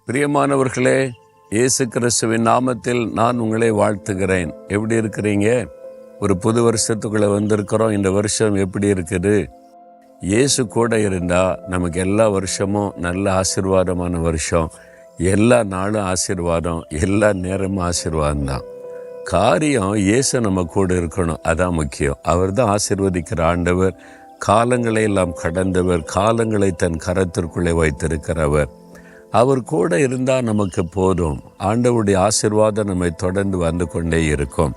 பிரியமானவர்களே, இயேசு கிறிஸ்துவின் நாமத்தில் நான் உங்களை வாழ்த்துகிறேன். எப்படி இருக்கிறீங்க? ஒரு புது வருஷத்துக்குள்ளே வந்திருக்கிறோம். இந்த வருஷம் எப்படி இருக்குது? இயேசு கூட இருந்தால் நமக்கு எல்லா வருஷமும் நல்ல ஆசீர்வாதமான வருஷம். எல்லா நாளும் ஆசீர்வாதம், எல்லா நேரமும் ஆசீர்வாதம் தான். காரியம் இயேசு நம்ம கூட இருக்கணும், அதான் முக்கியம். அவர் தான் ஆசீர்வதிக்கிற ஆண்டவர், காலங்களை எல்லாம் கடந்தவர், காலங்களை தன் கரத்திற்குள்ளே வைத்திருக்கிறவர். அவர் கூட இருந்தால் நமக்கு போதும். ஆண்டவருடைய ஆசீர்வாதம் நம்மை தொடர்ந்து வந்து கொண்டே இருக்கும்.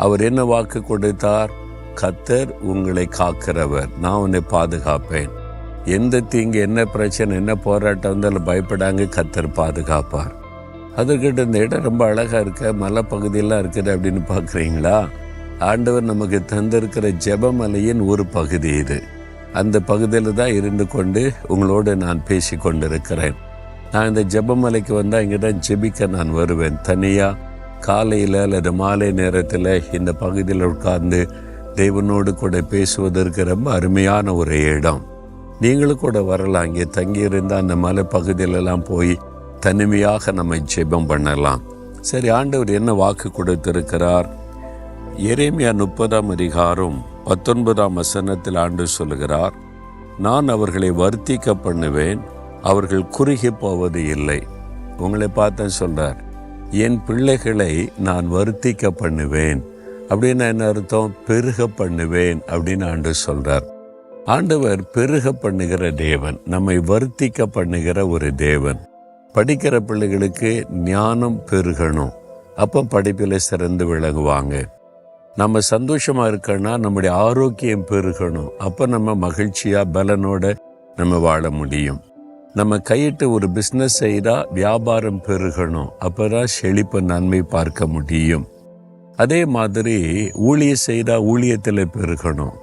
அவர் என்ன வாக்கு கொடுத்தார்? கர்த்தர் உங்களை காக்கிறவர், நான் உன்னை பாதுகாப்பேன். எந்த தீங்கு, என்ன பிரச்சனை, என்ன போராட்டம் வந்தாலும் பயப்படாங்க, கர்த்தர் பாதுகாப்பார். அதுக்கிட்ட இந்த இடம் ரொம்ப அழகாக இருக்க, மலை பகுதியெல்லாம் இருக்குது அப்படின்னு பார்க்குறீங்களா? ஆண்டவர் நமக்கு தந்திருக்கிற ஜெபமலையின் ஒரு பகுதி இது. அந்த பகுதியில் தான் இருந்து கொண்டு உங்களோடு நான் பேசி கொண்டிருக்கிறேன். நான் இந்த ஜெபமலைக்கு வந்தால் இங்கே தான் ஜெபிக்க நான் வருவேன். தனியாக காலையில் அல்லது மாலை நேரத்தில் இந்த பகுதியில் உட்கார்ந்து தேவனோடு கூட பேசுவதற்கு ரொம்ப அருமையான ஒரு இடம். நீங்களும் கூட வரலாம். இங்கே தங்கியிருந்தால் அந்த மலை பகுதியிலெல்லாம் போய் தனிமையாக நம்ம ஜெபம் பண்ணலாம். சரி, ஆண்டவர் என்ன வாக்கு கொடுத்திருக்கிறார்? எரேமியா 30ஆம் அதிகாரம் 19ஆம் வசனத்தில் ஆண்டவர் சொல்லுகிறார், நான் அவர்களை வர்த்திக்க பண்ணுவேன், அவர்கள் குறுகி போவது இல்லை. உங்களை பார்த்து சொல்றார், என் பிள்ளைகளை நான் வர்த்திக்க பண்ணுவேன். அப்படின்னு என்ன அர்த்தம்? பெருக பண்ணுவேன் அப்படின்னு ஆண்டவர் சொல்றார். ஆண்டவர் பெருக பண்ணுகிற தேவன், நம்மை வர்த்திக்க பண்ணுகிற ஒரு தேவன். படிக்கிற பிள்ளைகளுக்கு ஞானம் பெருகணும், அப்போ படிப்பில் சிறந்து விளங்குவாங்க. நம்ம சந்தோஷமா இருக்கணும்னா நம்முடைய ஆரோக்கியம் பெருகணும், அப்போ நம்ம மகிழ்ச்சியா பலனோட நம்ம வாழ முடியும். நம்ம கையிட்டு ஒரு பிஸ்னஸ் செய்தால் வியாபாரம் பெருகணும், அப்போ தான் செழிப்பு நன்மை பார்க்க முடியும். அதே மாதிரி ஊழியம் செய்தால் ஊழியத்தில் பெருகணும்.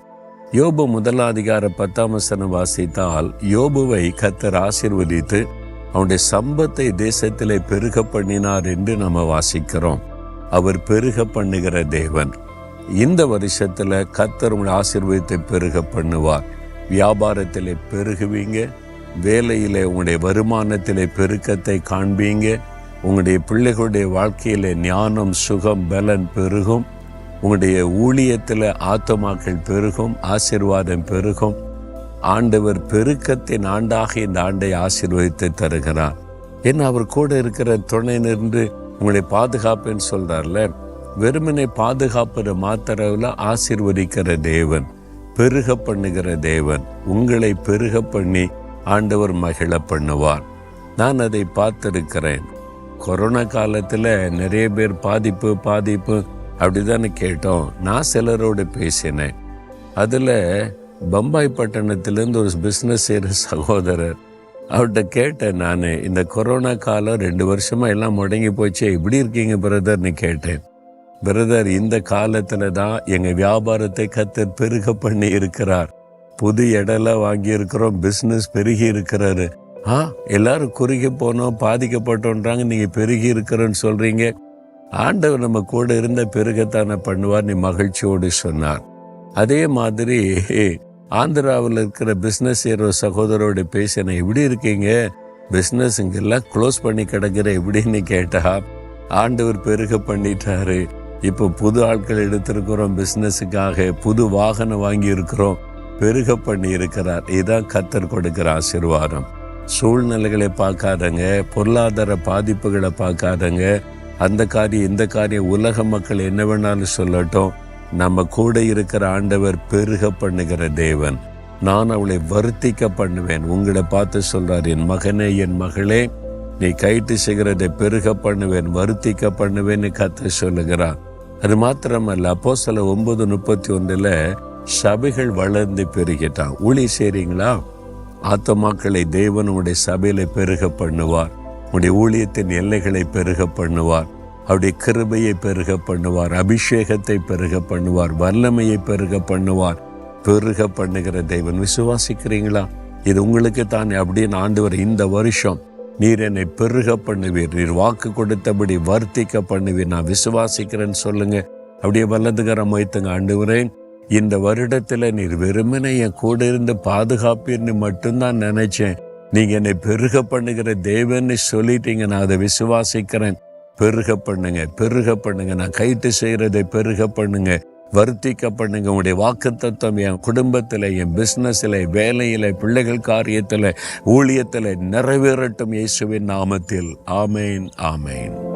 யோபு 1ஆம் அதிகாரம் 10ஆம் வசனம் வாசித்தால், யோபுவை கர்த்தர் ஆசீர்வதித்து அவனுடைய சம்பத்தை தேசத்திலே பெருக பண்ணினார் என்று நம்ம வாசிக்கிறோம். அவர் பெருக பண்ணுகிற தேவன். இந்த வருஷத்தில் கர்த்தர் உங்களை ஆசீர்வதித்து பெருக பண்ணுவார். வியாபாரத்திலே பெருகுவீங்க, வேலையிலே உங்களுடைய வருமானத்திலே பெருக்கத்தை காண்பீங்க, உங்களுடைய பிள்ளைகளுடைய வாழ்க்கையிலே ஞானம், சுகம், பலன் பெருகும், உங்களுடைய ஊழியத்தில் ஆத்துமாக்கள் பெருகும், ஆசீர்வாதம் பெருகும். ஆண்டவர் பெருக்கத்தின் ஆண்டாக இந்த ஆண்டை ஆசீர்வதித்து தருகிறார். ஏன்னா அவர் கூட இருக்கிற துணை நின்று உங்களை பாதுகாப்புன்னு சொல்றார்ல. வெறுமனை பாதுகாப்புற மாத்திரவில் ஆசீர்வதிக்கிற தேவன், பெருக பண்ணுகிற தேவன். உங்களை பெருக பண்ணி ஆண்டவர் மகிழ பண்ணுவார். நான் அதை பார்த்திருக்கிறேன். கொரோனா காலத்தில் நிறைய பேர் பாதிப்பு அப்படிதானே கேட்டோம். நான் சிலரோடு பேசினேன். அதில் பம்பாய் பட்டணத்திலேருந்து ஒரு பிஸ்னஸ் செய்கிற சகோதரர், அவர்கிட்ட கேட்டேன், நான் இந்த கொரோனா காலம் 2 வருஷமாக எல்லாம் முடங்கி போச்சு, இப்படி இருக்கீங்க பிரதர்னு கேட்டேன். பிரதர், இந்த காலத்தில் தான் எங்கள் வியாபாரத்தை கர்த்தர் பெருக பண்ணி இருக்கிறார். புது இடம்லாம் வாங்கியிருக்கிறோம், பிஸ்னஸ் பெருகி இருக்கிறாரு. எல்லாரும் குறுகி போனோம், பாதிக்கப்பட்டோன்றாங்க, நீங்கள் பெருகி இருக்கிறன்னு சொல்கிறீங்க. ஆண்டவர் நம்ம கூட இருந்த பெருகத்தானே பண்ணுவார், நீ மகிழ்ச்சியோடு சொன்னார். அதே மாதிரி ஆந்திராவில் இருக்கிற பிஸ்னஸ் செய்கிற சகோதரோடு பேசினேன், எப்படி இருக்கீங்க, பிஸ்னஸ் இங்கெல்லாம் க்ளோஸ் பண்ணி கிடக்கிற எப்படின்னு கேட்டா, ஆண்டவர் பெருக பண்ணிட்டாரு. இப்போ புது ஆட்கள் எடுத்திருக்கிறோம், பிஸ்னஸுக்காக புது வாகனம் வாங்கி இருக்கிறோம், பெருக பண்ணி இருக்கிறார். இதுதான் கர்த்தர் கொடுக்கிற ஆசீர்வாதம். சூழ்நிலைகளை பார்க்காதங்க, பொருளாதார பாதிப்புகளை பார்க்காதங்க, அந்த காரியம் இந்த காரியம் உலக மக்கள் என்ன வேணாலும் சொல்லட்டும், நம்ம கூட இருக்கிற ஆண்டவர் பெருக பண்ணுகிற தேவன். நான் அவளை வர்த்திக்க பண்ணுவேன். உங்களை பார்த்து சொல்றார், என் மகனே, என் மகளே, நீ கைட்டு செய்கிறதை பெருக பண்ணுவேன், வர்த்திக்க பண்ணுவேன்னு கர்த்தர் சொல்லுகிறார். அது மாத்திரமல்ல, அப்போஸ்தலர் 9:31 சபைகள் வளர்ந்து பெருகிட்டான். ஊழி செய்றீங்களா? ஆத்துமாக்களை தேவன் உடைய சபையில பெருக பண்ணுவார். உடைய ஊழியத்தின் எல்லைகளை பெருக பண்ணுவார். அவருடைய கிருபையை பெருக பண்ணுவார், அபிஷேகத்தை பெருக பண்ணுவார், வல்லமையை பெருக பண்ணுவார். பெருக பண்ணுகிற தேவன். விசுவாசிக்கிறீங்களா? இது உங்களுக்கு தான் அப்படின்னு ஆண்டவர் இந்த வருஷம் நீர் என்னை பெருக பண்ணுவீர், நீர் வாக்கு கொடுத்தபடி வர்த்திக்க பண்ணுவீர், நான் விசுவாசிக்கிறேன்னு சொல்லுங்க. அப்படியே வல்லதுகரம் வைத்துங்க. ஆண்டவரே, இந்த வருடத்தில் நீர் வெறுமனை என் கூட இருந்து பாதுகாப்பீர்னு மட்டும்தான் நினைச்சேன். நீங்க என்னை பெருக பண்ணுகிற தேவன்னு சொல்லிட்டீங்க. நான் அதை விசுவாசிக்கிறேன். பெருக பண்ணுங்க, பெருக பண்ணுங்க. நான் கைட்டு செய்கிறதை பெருக பண்ணுங்க, வர்த்திக்க பண்ணுங்க. உங்களுடைய வாக்குத்தத்தம் என் குடும்பத்தில், என் பிஸ்னஸில், வேலையில், பிள்ளைகள் காரியத்தில், ஊழியத்தில் நிறைவேறட்டும் இயேசுவின் நாமத்தில். ஆமேன், ஆமேன்.